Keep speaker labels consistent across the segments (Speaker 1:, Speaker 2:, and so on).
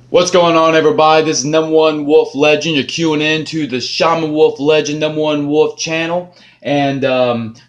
Speaker 1: What's going on, everybody? This is Number One Wolf Legend. You're queuing in to the Shaman Wolf Legend Number One Wolf channel. And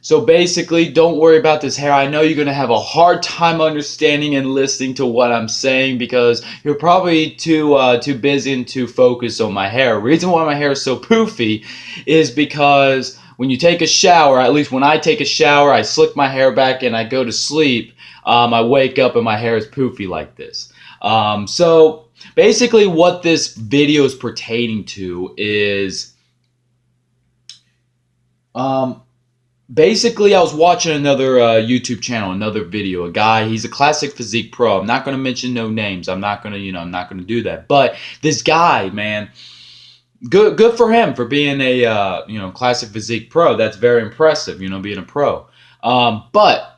Speaker 1: so basically, don't worry about this hair. I know you're going to have a hard time understanding and listening to what I'm saying because you're probably too busy and too focused on my hair. The reason why my hair is so poofy is because when you take a shower, at least when I take a shower, I slick my hair back and I go to sleep. I wake up and my hair is poofy like this. So basically, what this video is pertaining to is, um, basically, I was watching another YouTube channel, another video. A guy, he's a classic physique pro. I'm not going to mention no names. I'm not going to, I'm not going to do that. But this guy, man, good for him for being a, classic physique pro. That's very impressive, being a pro. But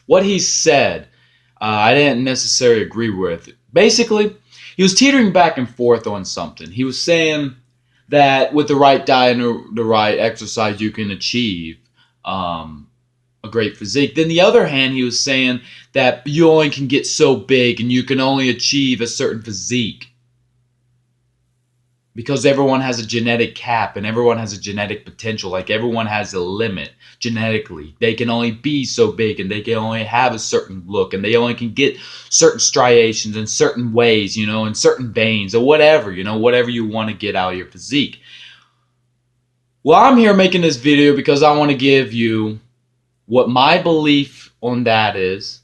Speaker 1: what he said, I didn't necessarily agree with. Basically, he was teetering back and forth on something. He was saying that with the right diet and the right exercise, you can achieve a great physique. Then the other hand, he was saying that you only can get so big and you can only achieve a certain physique because everyone has a genetic cap and everyone has a genetic potential. Like everyone has a limit genetically. They can only be so big and they can only have a certain look and they only can get certain striations in certain ways, in certain veins or whatever, whatever you want to get out of your physique. Well, I'm here making this video because I want to give you what my belief on that is,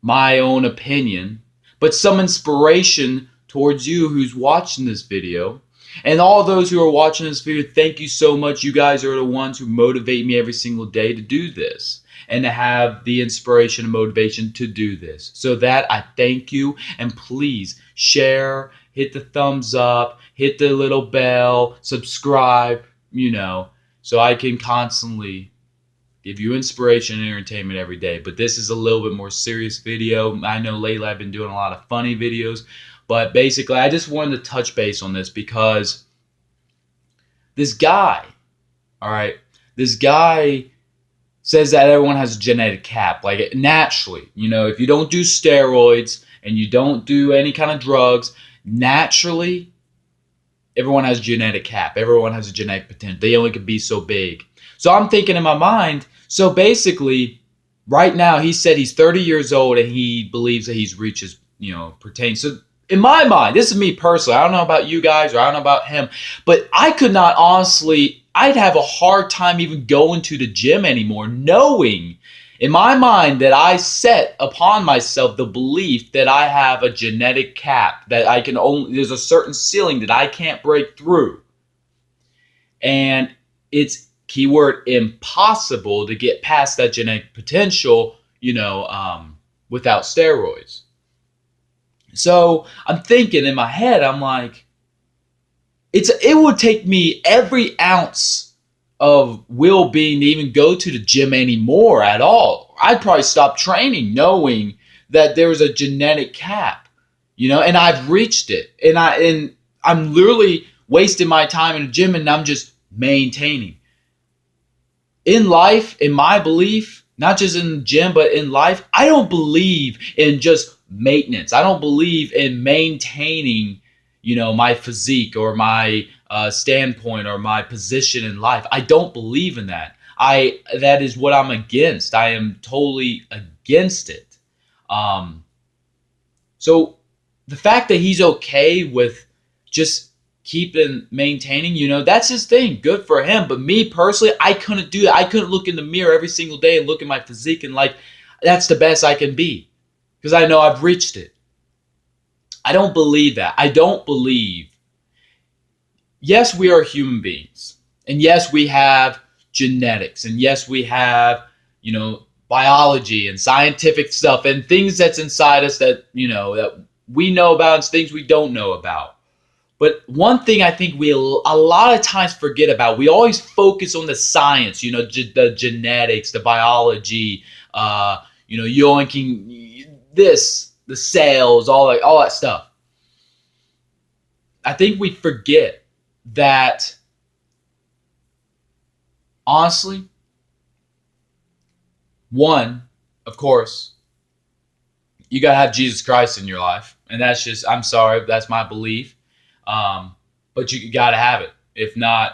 Speaker 1: my own opinion, but some inspiration towards you who's watching this video. And all those who are watching this video, thank you so much. You guys are the ones who motivate me every single day to do this and to have the inspiration and motivation to do this. So that I thank you, and please share, hit the thumbs up, hit the little bell, subscribe, so I can constantly give you inspiration and entertainment every day. But this is a little bit more serious video. I know lately I've been doing a lot of funny videos, but basically I just wanted to touch base on this because this guy, all right, this guy says that everyone has a genetic cap. Like naturally, if you don't do steroids and you don't do any kind of drugs, naturally everyone has a genetic cap. Everyone has a genetic potential. They only could be so big. So I'm thinking in my mind, so basically, right now he said he's 30 years old and he believes that he's reached his, pertains. So in my mind, this is me personally. I don't know about you guys or I don't know about him, but I could not honestly, I'd have a hard time even going to the gym anymore, knowing in my mind that I set upon myself the belief that I have a genetic cap, that I can only, there's a certain ceiling that I can't break through. And it's keyword impossible to get past that genetic potential, without steroids. So I'm thinking in my head, I'm like, it would take me every ounce of will-being to even go to the gym anymore at all. I'd probably stop training knowing that there was a genetic cap, and I've reached it. And I'm literally wasting my time in the gym and I'm just maintaining. In life, in my belief, not just in the gym, but in life, I don't believe in just maintenance. I don't believe in maintaining, my physique or my standpoint or my position in life. I don't believe in that. That is what I'm against. I am totally against it. So the fact that he's okay with just keeping maintaining, that's his thing. Good for him. But me personally, I couldn't do that. I couldn't look in the mirror every single day and look at my physique and like, that's the best I can be because I know I've reached it. I don't believe that. I don't believe. Yes, we are human beings. And yes, we have genetics. And yes, we have, biology and scientific stuff and things that's inside us that, that we know about and things we don't know about. But one thing I think we a lot of times forget about, we always focus on the science, the genetics, the biology, you only can this, the cells, all that stuff. I think we forget that, honestly, one, of course, you gotta have Jesus Christ in your life, and that's just, I'm sorry, that's my belief. But you gotta have it. If not,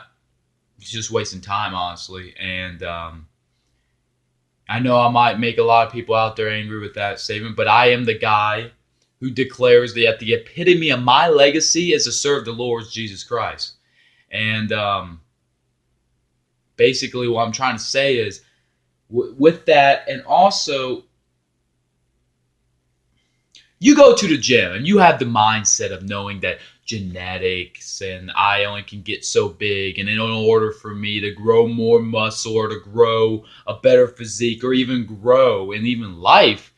Speaker 1: it's just wasting time, honestly. And I know I might make a lot of people out there angry with that statement, but I am the guy who declares that the epitome of my legacy is to serve the Lord Jesus Christ. And basically, what I'm trying to say is, with that, and also, you go to the gym and you have the mindset of knowing that genetics and I only can get so big, and in order for me to grow more muscle or to grow a better physique or even grow in even life,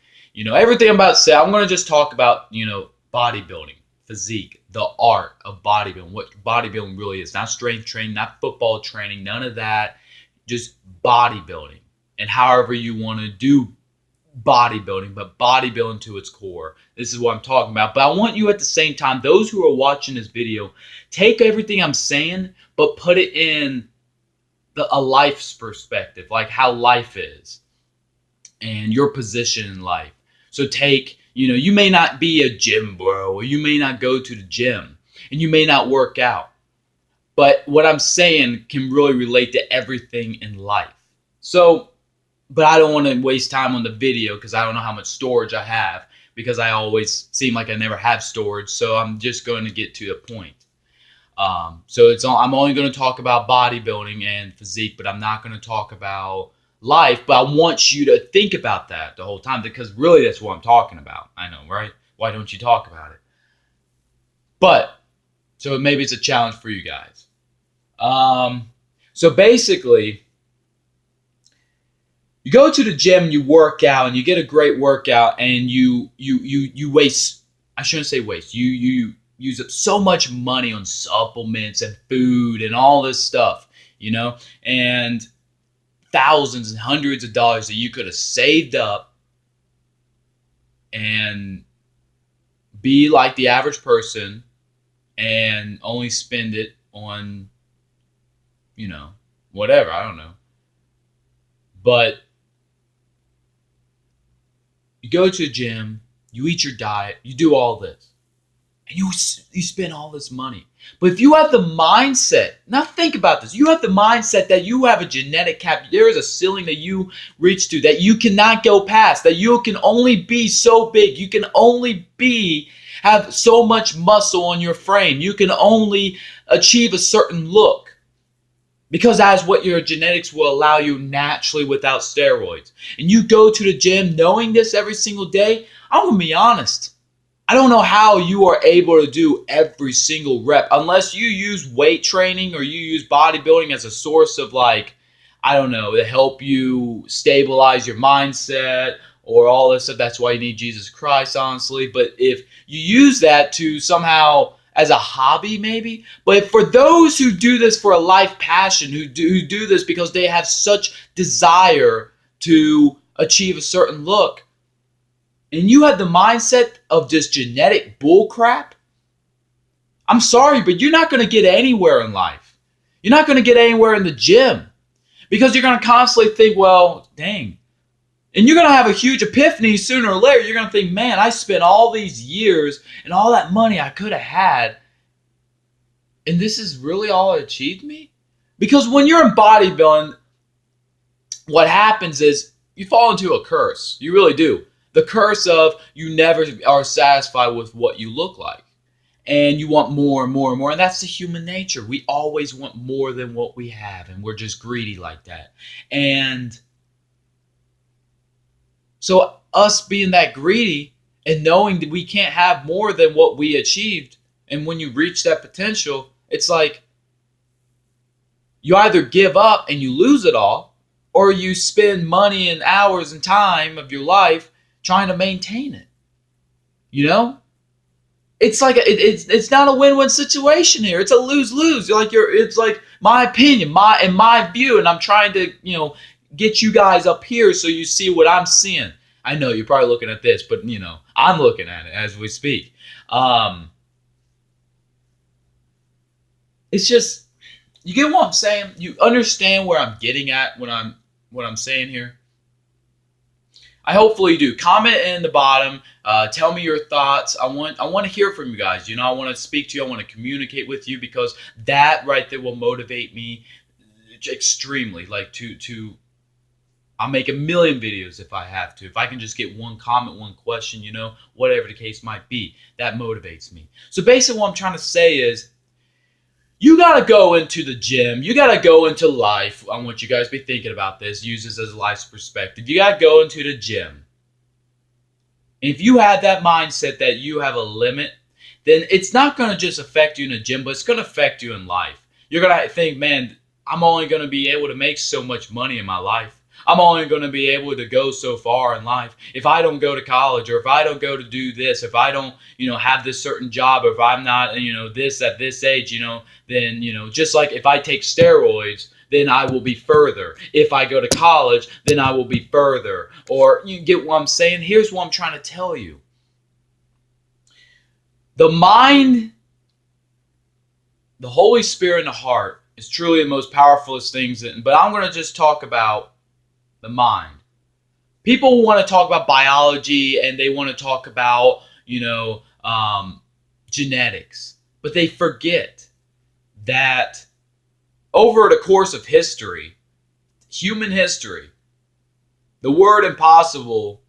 Speaker 1: everything I'm about to say, I'm going to just talk about, bodybuilding, physique, the art of bodybuilding, what bodybuilding really is. Not strength training, not football training, none of that, just bodybuilding. And however you want to do bodybuilding, but bodybuilding to its core. This is what I'm talking about. But I want you, at the same time, those who are watching this video, take everything I'm saying, but put it in a life's perspective, like how life is and your position in life. So take, you may not be a gym bro, or you may not go to the gym, and you may not work out. But what I'm saying can really relate to everything in life. So, but I don't want to waste time on the video because I don't know how much storage I have, because I always seem like I never have storage. So I'm just going to get to the point. So I'm only going to talk about bodybuilding and physique, but I'm not going to talk about life. But I want you to think about that the whole time, because really that's what I'm talking about. I know, right? Why don't you talk about it? But so maybe it's a challenge for you guys. So basically, you go to the gym and you work out and you get a great workout, and you waste, I shouldn't say waste, you use up so much money on supplements and food and all this stuff, and thousands and hundreds of dollars that you could have saved up and be like the average person and only spend it on, whatever, I don't know. But you go to a gym, you eat your diet, you do all this, and you spend all this money. But if you have the mindset, now think about this, you have the mindset that you have a genetic cap, there is a ceiling that you reach to, that you cannot go past, that you can only be so big, you can only have so much muscle on your frame, you can only achieve a certain look, because that's what your genetics will allow you naturally without steroids. And you go to the gym knowing this every single day. I'm going to be honest, I don't know how you are able to do every single rep unless you use weight training or you use bodybuilding as a source of, like, I don't know, to help you stabilize your mindset or all this stuff. That's why you need Jesus Christ, honestly. But if you use that to somehow as a hobby, maybe. But for those who do this for a life passion, who do this because they have such desire to achieve a certain look, and you have the mindset of just genetic bullcrap, I'm sorry, but you're not going to get anywhere in life. You're not going to get anywhere in the gym, because you're going to constantly think, well, dang. And you're going to have a huge epiphany sooner or later. You're going to think, man, I spent all these years and all that money I could have had, and this is really all it achieved me? Because when you're in bodybuilding, what happens is you fall into a curse. You really do. The curse of you never are satisfied with what you look like. And you want more and more and more. And that's the human nature. We always want more than what we have. And we're just greedy like that. And so us being that greedy and knowing that we can't have more than what we achieved, and when you reach that potential, it's like you either give up and you lose it all, or you spend money and hours and time of your life trying to maintain it. It's like it's not a win-win situation here. It's a lose-lose. It's like my opinion, my view, and I'm trying to get you guys up here so you see what I'm seeing. I know you're probably looking at this, but I'm looking at it as we speak. It's just, you get what I'm saying? You understand where I'm getting at what I'm saying here? I hopefully do. Comment in the bottom. Tell me your thoughts. I want to hear from you guys. I want to speak to you. I want to communicate with you, because that right there will motivate me extremely. Like to I'll make a million videos if I have to. If I can just get one comment, one question, whatever the case might be, that motivates me. So basically what I'm trying to say is, you got to go into the gym. You got to go into life. I want you guys to be thinking about this. Use this as life's perspective. You got to go into the gym. If you have that mindset that you have a limit, then it's not going to just affect you in the gym, but it's going to affect you in life. You're going to think, man, I'm only going to be able to make so much money in my life. I'm only going to be able to go so far in life. If I don't go to college, or if I don't go to do this, if I don't, have this certain job, or if I'm not, this at this age, then, just like if I take steroids, then I will be further. If I go to college, then I will be further. Or you get what I'm saying? Here's what I'm trying to tell you. The mind, the Holy Spirit, and the heart is truly the most powerful things. But I'm going to just talk about the mind. People want to talk about biology, and they want to talk about, genetics. But they forget that over the course of history, human history, the word impossible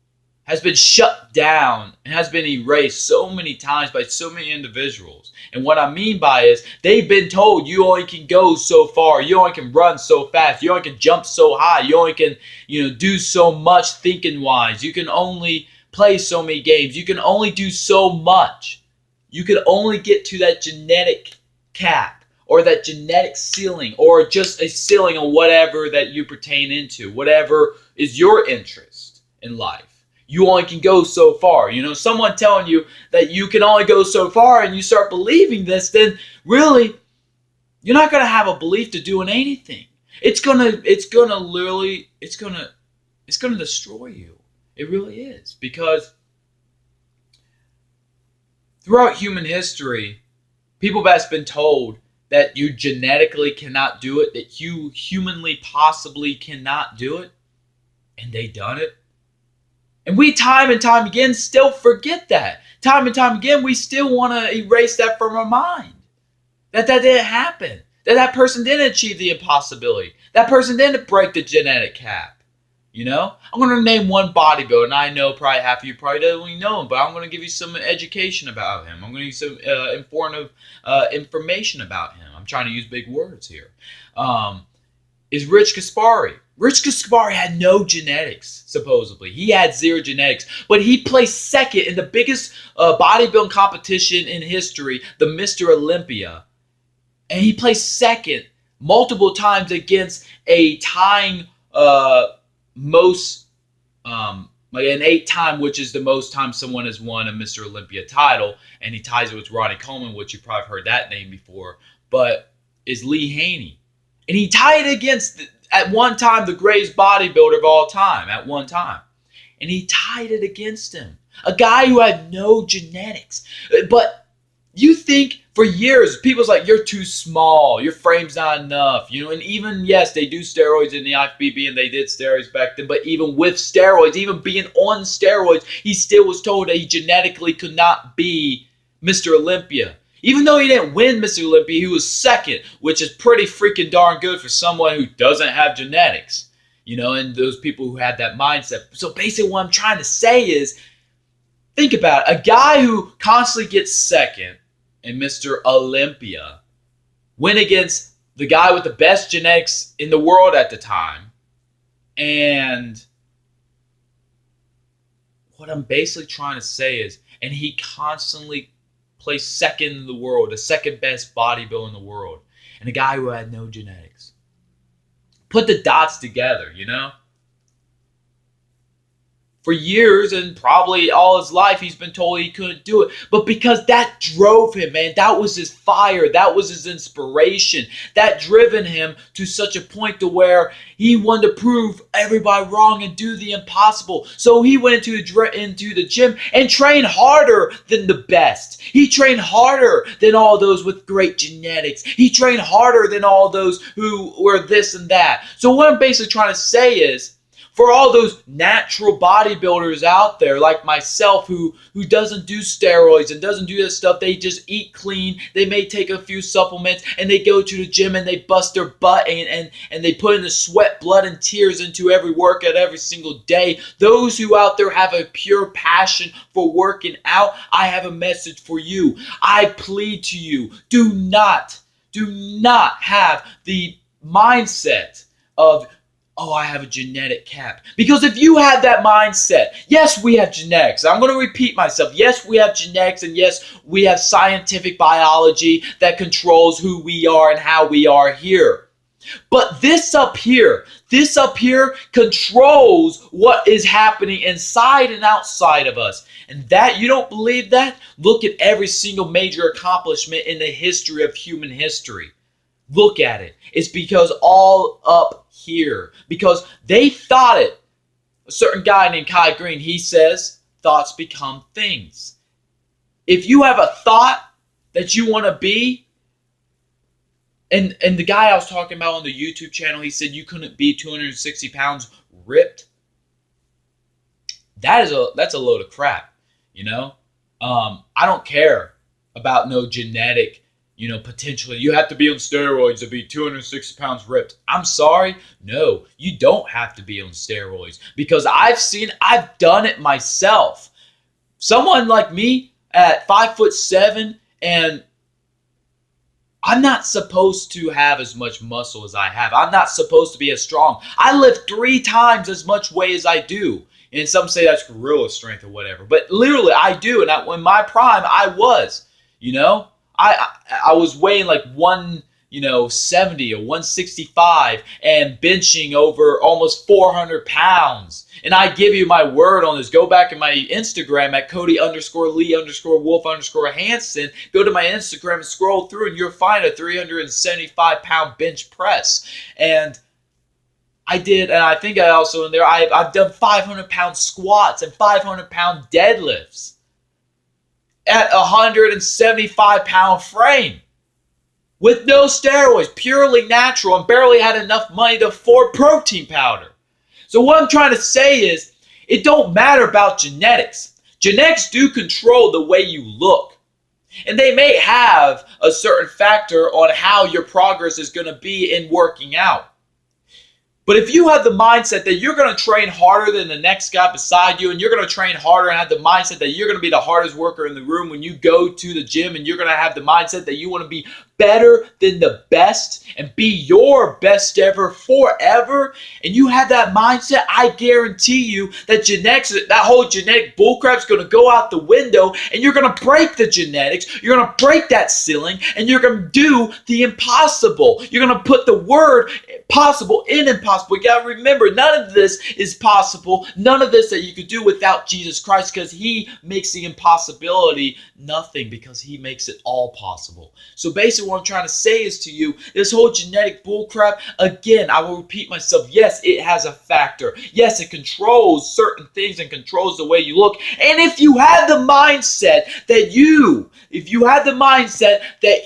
Speaker 1: has been shut down and has been erased so many times by so many individuals. And what I mean by is, they've been told you only can go so far, you only can run so fast, you only can jump so high, you only can do so much thinking wise, you can only play so many games, you can only do so much. You can only get to that genetic cap, or that genetic ceiling, or just a ceiling on whatever that you pertain into, whatever is your interest in life. You only can go so far. Someone telling you that you can only go so far, and you start believing this, then really, you're not going to have a belief to doing anything. It's going to destroy you. It really is. Because throughout human history, people that's been told that you genetically cannot do it, that you humanly possibly cannot do it, and they done it. And we time and time again still forget that. Time and time again, we still want to erase that from our mind. That didn't happen. That person didn't achieve the impossibility. That person didn't break the genetic cap. I'm going to name one bodybuilder, and I know probably half of you probably don't even know him, but I'm going to give you some education about him. I'm going to give you some informative information about him. I'm trying to use big words here. Is Rich Gaspari. Rich Gaspari had no genetics, supposedly. He had zero genetics, but he placed second in the biggest bodybuilding competition in history, the Mr. Olympia. And he placed second multiple times against a tying like an 8-time, which is the most time someone has won a Mr. Olympia title, and he ties it with Ronnie Coleman, which you probably heard that name before, but is Lee Haney. And he tied it against, at one time, the greatest bodybuilder of all time, at one time. And he tied it against him. A guy who had no genetics. But you think for years, people's like, you're too small, your frame's not enough, and even, yes, they do steroids in the IFBB, and they did steroids back then, but even with steroids, even being on steroids, he still was told that he genetically could not be Mr. Olympia. Even though he didn't win Mr. Olympia, he was second, which is pretty freaking darn good for someone who doesn't have genetics, and those people who had that mindset. So basically what I'm trying to say is, think about it. A guy who constantly gets second in Mr. Olympia went against the guy with the best genetics in the world at the time. And what I'm basically trying to say is, and he constantly placed second in the world, the second best bodybuilder in the world, and a guy who had no genetics. Put the dots together, For years, and probably all his life, he's been told he couldn't do it. But because that drove him, man, that was his fire, that was his inspiration, that driven him to such a point to where he wanted to prove everybody wrong and do the impossible. So he went into the gym and trained harder than the best. He trained harder than all those with great genetics. He trained harder than all those who were this and that. So what I'm basically trying to say is, For all those natural bodybuilders out there like myself who doesn't do steroids and doesn't do this stuff, they just eat clean, they may take a few supplements, and they go to the gym and they bust their butt and they put in the sweat, blood, and tears into every workout every single day. Those who out there have a pure passion for working out, I have a message for you. I plead to you, do not have the mindset of, oh, I have a genetic cap. Because if you have that mindset, yes, we have genetics. I'm going to repeat myself. Yes, we have genetics, and yes, we have scientific biology that controls who we are and how we are here. But this up here controls what is happening inside and outside of us. And that, you don't believe that? Look at every single major accomplishment in the history of human history. Look at it. It's because all up here. Because they thought it. A certain guy named Kai Green, he says, thoughts become things. If you have a thought that you want to be, and the guy I was talking about on the YouTube channel, he said you couldn't be 260 pounds ripped. That's a load of crap, you know? I don't care about no genetic, potentially. You have to be on steroids to be 260 pounds ripped. I'm sorry. No, you don't have to be on steroids, because I've done it myself. Someone like me at 5'7", and I'm not supposed to have as much muscle as I have. I'm not supposed to be as strong. I lift 3 times as much weight as I do. And some say that's gorilla strength or whatever. But literally, I do. And in my prime, I was. I was weighing like 170 or 165 and benching over almost 400 pounds. And I give you my word on this. Go back in my Instagram at Cody_Lee_Wolf_Hansen. Go to my Instagram and scroll through, and you'll find a 375-pound bench press. And I did, and I think I also in there, I've done 500-pound squats and 500-pound deadlifts at a 175-pound frame with no steroids, purely natural, and barely had enough money to afford protein powder. So what I'm trying to say is, it don't matter about genetics. Genetics do control the way you look. And they may have a certain factor on how your progress is going to be in working out. But if you have the mindset that you're going to train harder than the next guy beside you, and you're going to train harder and have the mindset that you're going to be the hardest worker in the room when you go to the gym, and you're going to have the mindset that you want to be better than the best and be your best ever forever, and you have that mindset, I guarantee you that genetics, that whole genetic bullcrap is going to go out the window, and you're going to break the genetics, you're going to break that ceiling, and you're going to do the impossible. You're going to put the word possible in impossible. You got to remember, none of this is possible. None of this that you could do without Jesus Christ, because he makes the impossibility nothing, because he makes it all possible. So basically what I'm trying to say is to you, this whole genetic bullcrap, again, I will repeat myself, yes, it has a factor. Yes, it controls certain things and controls the way you look. And if you have the mindset that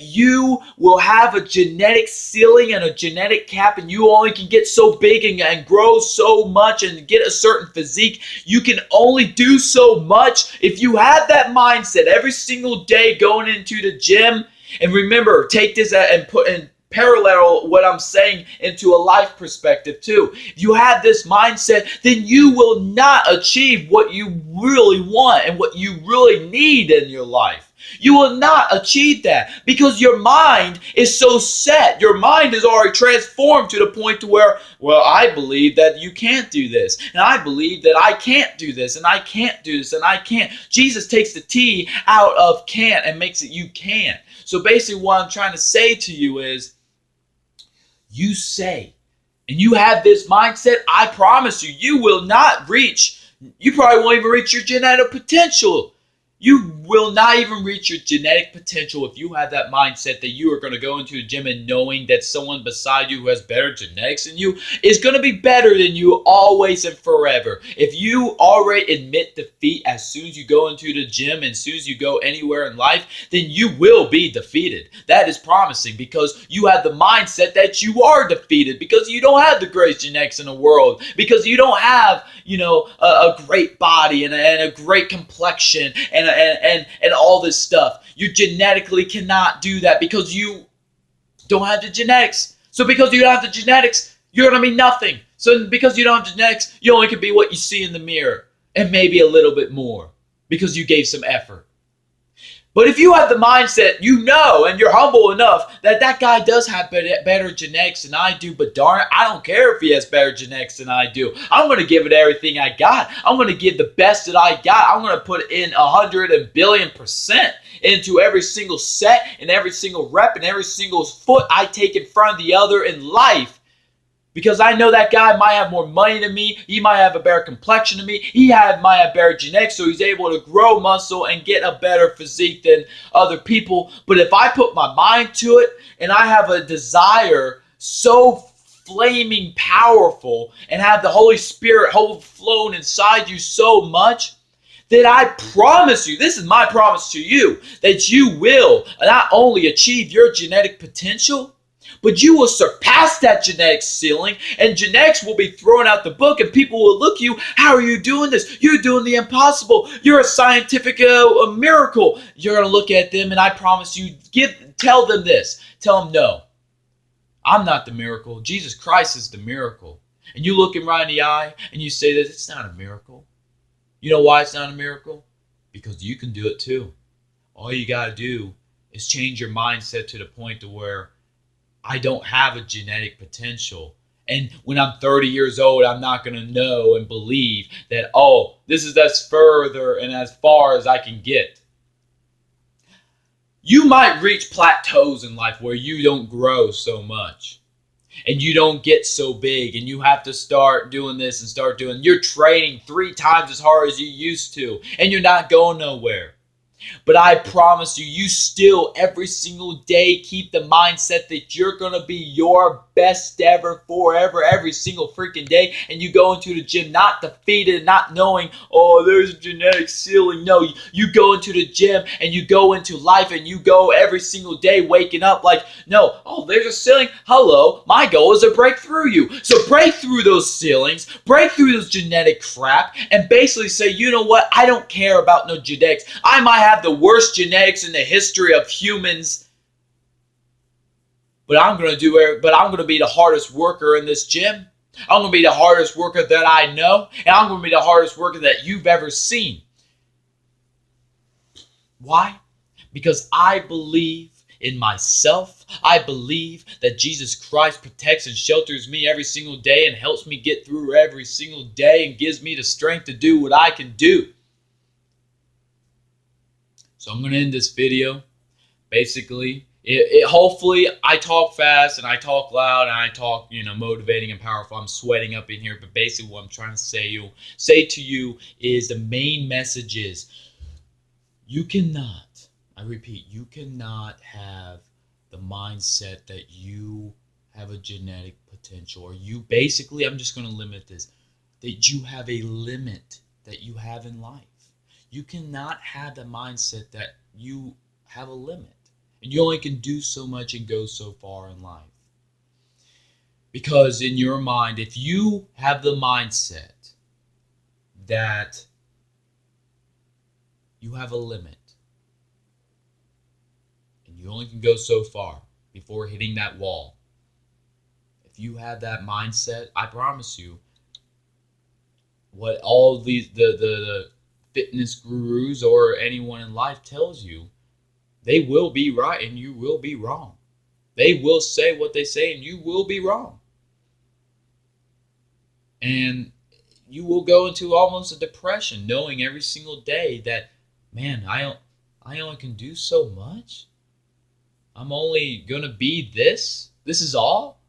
Speaker 1: you will have a genetic ceiling and a genetic cap, and you only can get so big and grow so much and get a certain physique, you can only do so much. If you have that mindset every single day going into the gym, and remember, take this and put in parallel what I'm saying into a life perspective too. If you have this mindset, then you will not achieve what you really want and what you really need in your life. You will not achieve that, because your mind is so set. Your mind is already transformed to the point to where, well, I believe that you can't do this, and I believe that I can't do this, and I can't do this, and I can't. Jesus takes the T out of can't and makes it you can. So basically what I'm trying to say to you is, you say, and you have this mindset, I promise you, you will not reach, you probably won't even reach your genetic potential. You will not even reach your genetic potential if you have that mindset that you are going to go into a gym and knowing that someone beside you who has better genetics than you is going to be better than you always and forever. If you already admit defeat as soon as you go into the gym and as soon as you go anywhere in life, then you will be defeated. That is promising, because you have the mindset that you are defeated, because you don't have the greatest genetics in the world, because you don't have, a great body and a great complexion and all this stuff. You genetically cannot do that because you don't have the genetics. So because you don't have the genetics, you're going to be nothing. So because you don't have genetics, you only can be what you see in the mirror, and maybe a little bit more because you gave some effort. But if you have the mindset, and you're humble enough that that guy does have better genetics than I do, but darn it, I don't care if he has better genetics than I do. I'm going to give it everything I got. I'm going to give the best that I got. I'm going to put in 100% into every single set and every single rep and every single foot I take in front of the other in life. Because I know that guy might have more money than me. He might have a better complexion than me. He might have better genetics, so he's able to grow muscle and get a better physique than other people. But if I put my mind to it and I have a desire so flaming powerful and have the Holy Spirit overflowing inside you so much, that I promise you, this is my promise to you, that you will not only achieve your genetic potential, but you will surpass that genetic ceiling, and genetics will be thrown out the book, and people will look at you. How are you doing this? You're doing the impossible. You're a scientific a miracle. You're going to look at them, and I promise you, tell them this. Tell them, no, I'm not the miracle. Jesus Christ is the miracle. And you look him right in the eye, and you say that it's not a miracle. You know why it's not a miracle? Because you can do it too. All you got to do is change your mindset to the point to where I don't have a genetic potential. And when I'm 30 years old, I'm not going to know and believe that, this is as further and as far as I can get. You might reach plateaus in life where you don't grow so much and you don't get so big, and you have to start doing this and start doing. You're training 3 times as hard as you used to, and you're not going nowhere. But I promise you, you still every single day keep the mindset that you're going to be your best ever forever every single freaking day. And you go into the gym not defeated, not knowing, there's a genetic ceiling. No, you go into the gym and you go into life and you go every single day waking up like, no, there's a ceiling. Hello, my goal is to break through you. So break through those ceilings, break through those genetic crap, and basically say, you know what? I don't care about no genetics. I might have the worst genetics in the history of humans, but I'm going to be the hardest worker in this gym. I'm going to be the hardest worker that I know, and I'm going to be the hardest worker that you've ever seen. Why? Because I believe in myself. I believe that Jesus Christ protects and shelters me every single day and helps me get through every single day and gives me the strength to do what I can do. So I'm going to end this video. Basically, hopefully I talk fast and I talk loud and I talk, motivating and powerful. I'm sweating up in here, but basically what I'm trying to say to you is the main message is you cannot, I repeat, you cannot have the mindset that you have a genetic potential, or you basically, I'm just going to limit this, that you have a limit that you have in life. You cannot have the mindset that you have a limit and you only can do so much and go so far in life. Because in your mind, if you have the mindset that you have a limit and you only can go so far before hitting that wall, if you have that mindset, I promise you, what all these the fitness gurus or anyone in life tells you, they will be right and you will be wrong. They will say what they say and you will be wrong. And you will go into almost a depression knowing every single day that, man, I only can do so much. I'm only going to be this. This is all.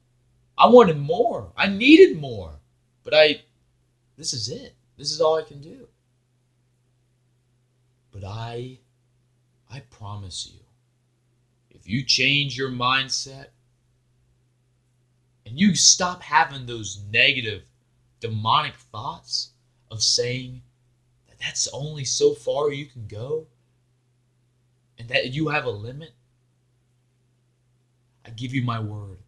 Speaker 1: I wanted more. I needed more. But this is it. This is all I can do. But I I promise you, if you change your mindset and you stop having those negative, demonic thoughts of saying that that's only so far you can go and that you have a limit, I give you my word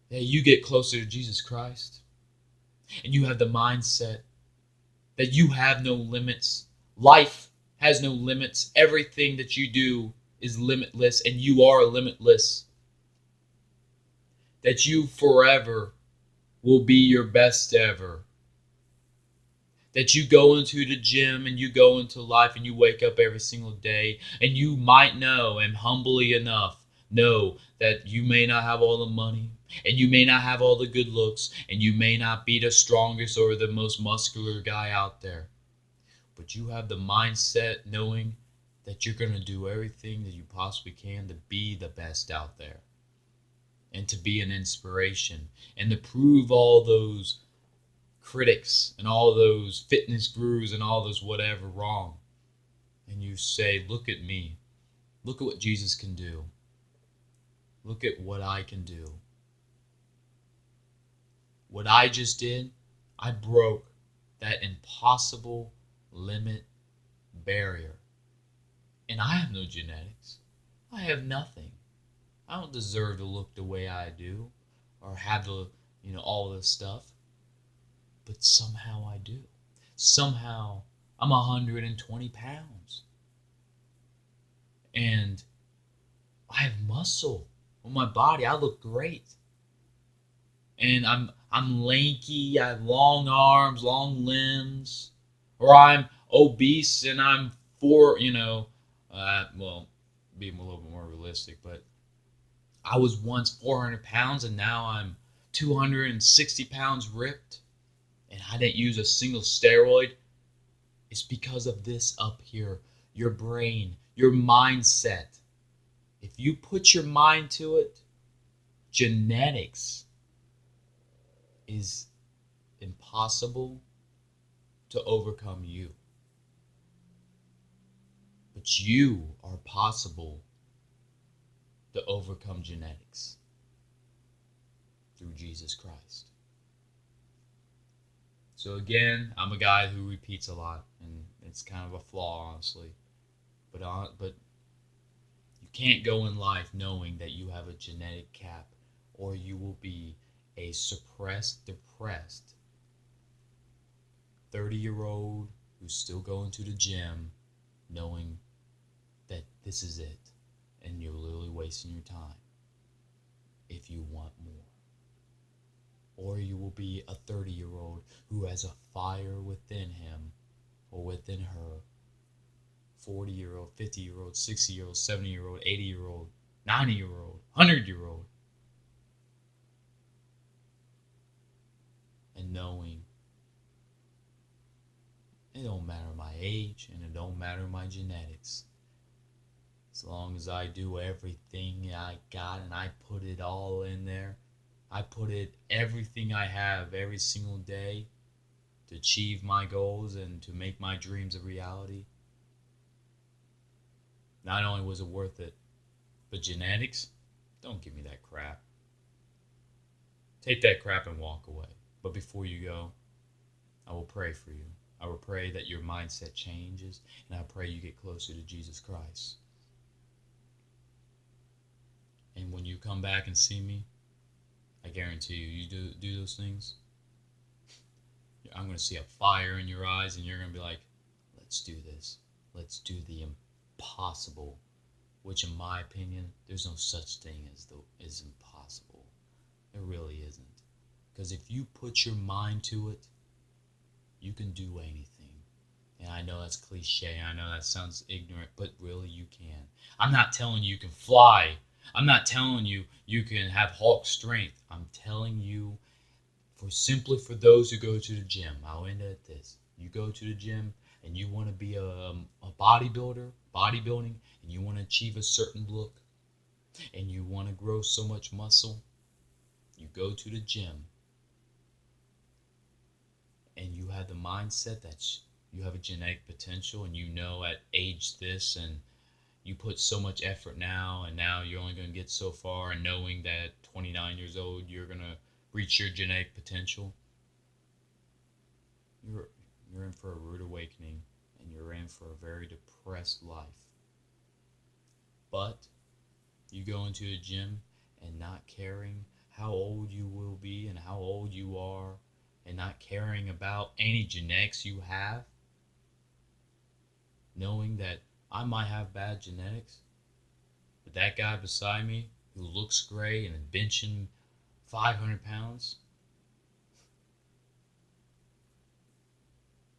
Speaker 1: that you get closer to Jesus Christ and you have the mindset that you have no limits. Life has no limits. Everything that you do is limitless and you are limitless. That you forever will be your best ever. That you go into the gym and you go into life and you wake up every single day and you might know, and humbly enough know, that you may not have all the money and you may not have all the good looks and you may not be the strongest or the most muscular guy out there. But you have the mindset knowing that you're going to do everything that you possibly can to be the best out there and to be an inspiration and to prove all those critics and all those fitness gurus and all those whatever wrong. And you say, look at me. Look at what Jesus can do. Look at what I can do. What I just did, I broke that impossible limit barrier. And I have no genetics. I have nothing. I don't deserve to look the way I do or have the, all this stuff. But somehow I do. Somehow I'm 120 pounds. And I have muscle on my body. I look great. And I'm lanky. I have long arms, long limbs. Or I'm obese and I'm being a little bit more realistic, but I was once 400 pounds and now I'm 260 pounds ripped. And I didn't use a single steroid. It's because of this up here. Your brain, your mindset. If you put your mind to it, genetics is impossible to overcome you. But you are possible to overcome genetics through Jesus Christ. So again, I'm a guy who repeats a lot, and it's kind of a flaw, honestly. But you can't go in life knowing that you have a genetic cap, or you will be a suppressed, depressed 30-year-old who's still going to the gym, knowing that this is it, and you're literally wasting your time if you want more. Or you will be a 30-year-old who has a fire within him or within her. 40-year-old, 50-year-old, 60-year-old, 70-year-old, 80-year-old, 90-year-old, 100-year-old. And knowing it don't matter my age and it don't matter my genetics. As long as I do everything I got and I put it all in there. I put it everything I have every single day to achieve my goals and to make my dreams a reality. Not only was it worth it, but genetics, don't give me that crap. Take that crap and walk away. But before you go, I will pray for you. I will pray that your mindset changes, and I pray you get closer to Jesus Christ. And when you come back and see me, I guarantee you do those things, I'm going to see a fire in your eyes and you're going to be like, let's do this. Let's do the impossible, which in my opinion, there's no such thing as impossible. There really isn't. Because if you put your mind to it, you can do anything. And I know that's cliche. I know that sounds ignorant, but really you can. I'm not telling you can fly. I'm not telling you you can have Hulk strength. I'm telling you, simply for those who go to the gym. I'll end at this. You go to the gym and you want to be a bodybuilding, and you want to achieve a certain look, and you want to grow so much muscle, you go to the gym, and you have the mindset that
Speaker 2: you have a genetic potential and you know at age this and you put so much effort now and now you're only going to get so far, and knowing that at 29 years old you're going to reach your genetic potential, you're you're in for a rude awakening and you're in for a very depressed life. But you go into a gym and not caring how old you will be and how old you are, and not caring about any genetics you have, knowing that I might have bad genetics, but that guy beside me who looks great and is benching 500 pounds,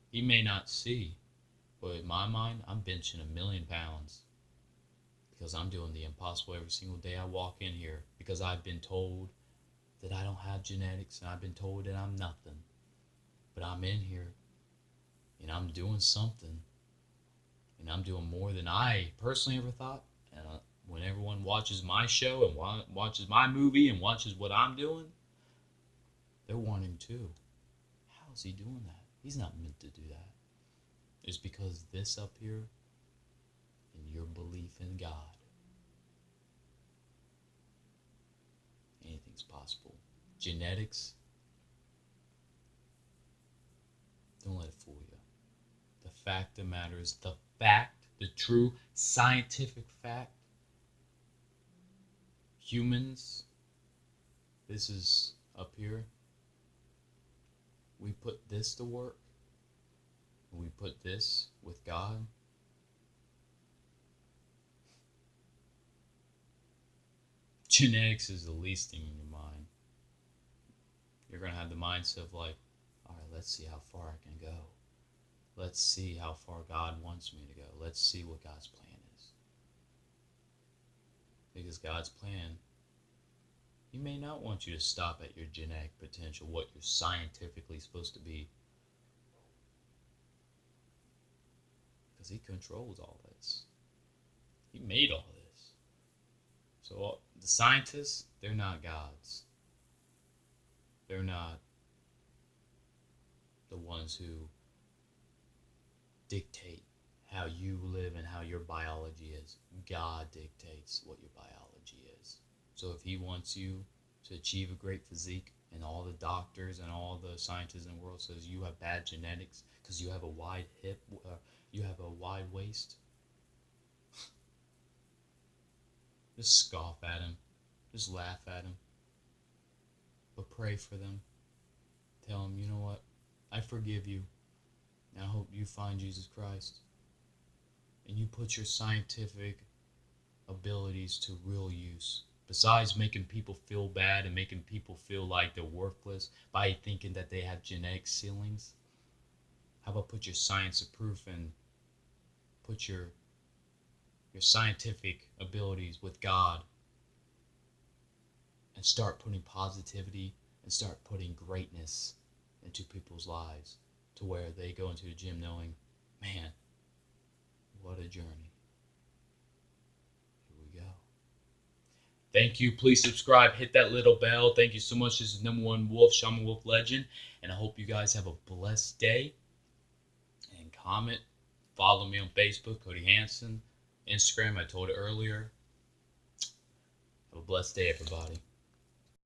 Speaker 2: he may not see, but in my mind, I'm benching 1,000,000 pounds because I'm doing the impossible every single day I walk in here, because I've been told that I don't have genetics and I've been told that I'm nothing. But I'm in here and I'm doing something, and I'm doing more than I personally ever thought. And when everyone watches my show and watches my movie and watches what I'm doing, they're wanting too. How is he doing that? He's not meant to do that. It's because this up here and your belief in God, anything's possible. Genetics, don't let it fool you. The fact of the matter is, the true scientific fact, humans, this is up here, we put this to work, and we put this with God. Genetics is the least thing in your mind. You're going to have the mindset of like, all right, let's see how far I can go. Let's see how far God wants me to go. Let's see what God's plan is. Because God's plan, He may not want you to stop at your genetic potential, what you're scientifically supposed to be. Because He controls all this. He made all this. So the scientists, they're not gods. They're not the ones who dictate how you live and how your biology is. God dictates what your biology is. So if He wants you to achieve a great physique, and all the doctors and all the scientists in the world says you have bad genetics because you have a wide hip, you have a wide waist, just scoff at Him, just laugh at Him, but pray for them. Tell Him, you know what, I forgive you. And I hope you find Jesus Christ. And you put your scientific abilities to real use. Besides making people feel bad and making people feel like they're worthless by thinking that they have genetic ceilings, how about put your science of proof and put your scientific abilities with God, and start putting positivity and start putting greatness into people's lives, to where they go into the gym knowing, man, what a journey. Here we go. Thank you. Please subscribe. Hit that little bell. Thank you so much. This is number one Wolf, Shaman Wolf Legend. And I hope you guys have a blessed day. And comment. Follow me on Facebook, Cody Hansen. Instagram, I told it earlier. Have a blessed day, everybody.